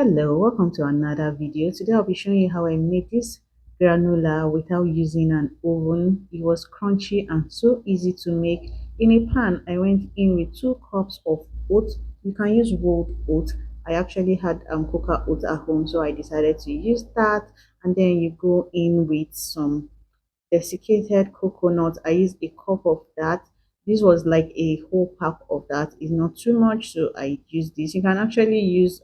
Hello, welcome to another video. Today I'll be showing you how I made this granola without using an oven. It was crunchy and so easy to make. In a pan, I went in with 2 cups of oats. You can use rolled oats. I actually had cocoa oats at home, so I decided to use that. And then you go in with some desiccated coconut. I used a cup of that. This was like a whole pack of that. It's not too much, so I used this. You can actually use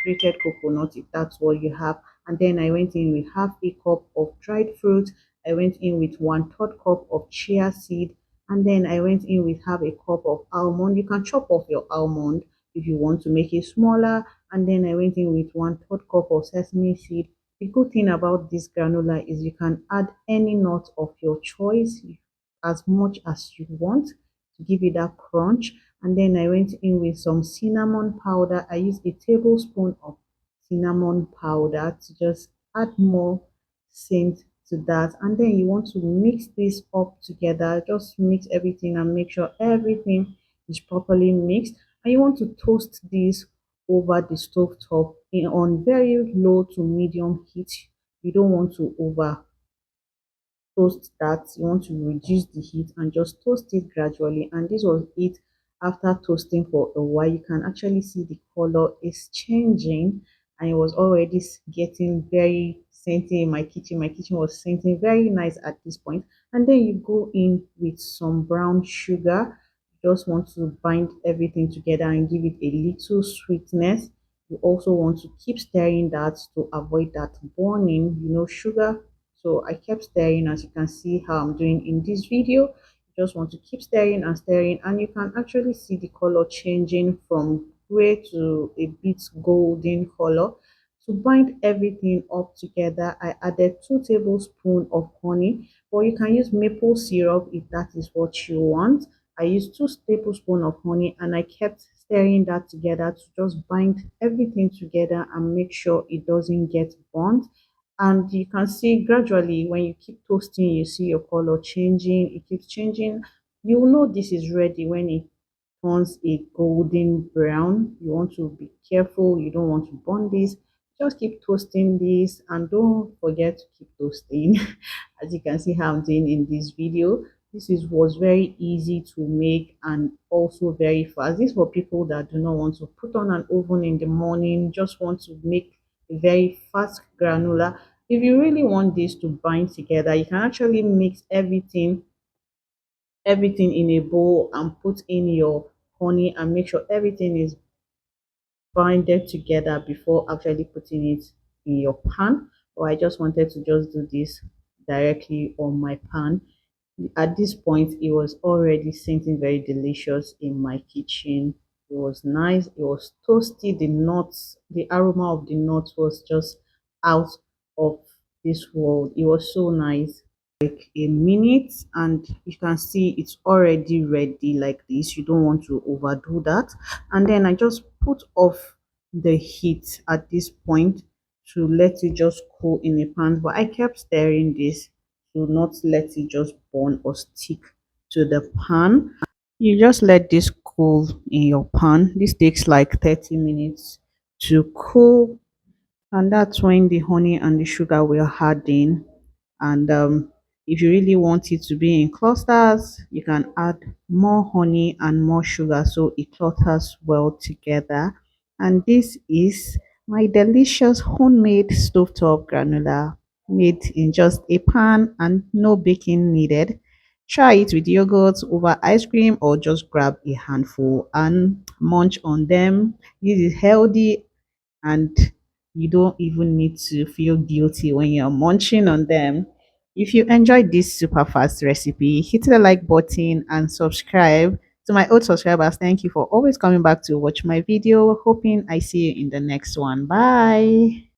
grated coconut if that's what you have. And then I went in with half a cup of dried fruit. I went in with 1/3 cup of chia seed, and then I went in with half a cup of almond. You can chop off your almond if you want to make it smaller. And then I went in with 1/3 cup of sesame seed. The good thing about this granola is you can add any nut of your choice as much as you want to give it that crunch. And then I went in with some cinnamon powder. I used a tablespoon of cinnamon powder to just add more scent to that. And then you want to mix this up together. Just mix everything and make sure everything is properly mixed. And you want to toast this over the stove top on very low to medium heat. You don't want to over toast that. You want to reduce the heat and just toast it gradually. And this was it. After toasting for a while, you can actually see the color is changing, and it was already getting very scenty in my kitchen. My kitchen was scenting very nice at this point. And then you go in with some brown sugar. You just want to bind everything together and give it a little sweetness. You also want to keep stirring that to avoid that burning, sugar. So I kept stirring, as you can see how I'm doing in this video. You just want to keep stirring and stirring, and you can actually see the color changing from gray to a bit golden color. To bind everything up together, I added 2 tablespoons of honey, or you can use maple syrup if that is what you want. I used 2 tablespoons of honey, and I kept stirring that together to just bind everything together and make sure it doesn't get burnt. And you can see gradually when you keep toasting, you see your color changing. It keeps changing. You will know this is ready when it turns a golden brown. You want to be careful, you don't want to burn this. Just keep toasting this and don't forget to keep toasting. As you can see how I'm doing in this video, was very easy to make and also very fast. This is for people that do not want to put on an oven in the morning, just want to make a very fast granola. If you really want this to bind together, you can actually mix everything in a bowl and put in your honey and make sure everything is binded together before actually putting it in your pan. Or I just wanted to just do this directly on my pan. At this point, it was already scenting very delicious in my kitchen. It was nice, it was toasty. The nuts, the aroma of the nuts was just out of this world. It was so nice. Like a minute, and you can see it's already ready like this. You don't want to overdo that. And then I just put off the heat at this point to let it just cool in a pan, but I kept stirring this to not let it just burn or stick to the pan. You just let this cool in your pan. This takes like 30 minutes to cool, and that's when the honey and the sugar will harden. And if you really want it to be in clusters, you can add more honey and more sugar so it clusters well together. And this is my delicious homemade stovetop granola, made in just a pan and no baking needed. Try it with yogurt over ice cream, or just grab a handful and munch on them. This is healthy, and you don't even need to feel guilty when you're munching on them. If you enjoyed this super fast recipe, hit the like button and subscribe. To my old subscribers, thank you for always coming back to watch my video. Hoping I see you in the next one. Bye.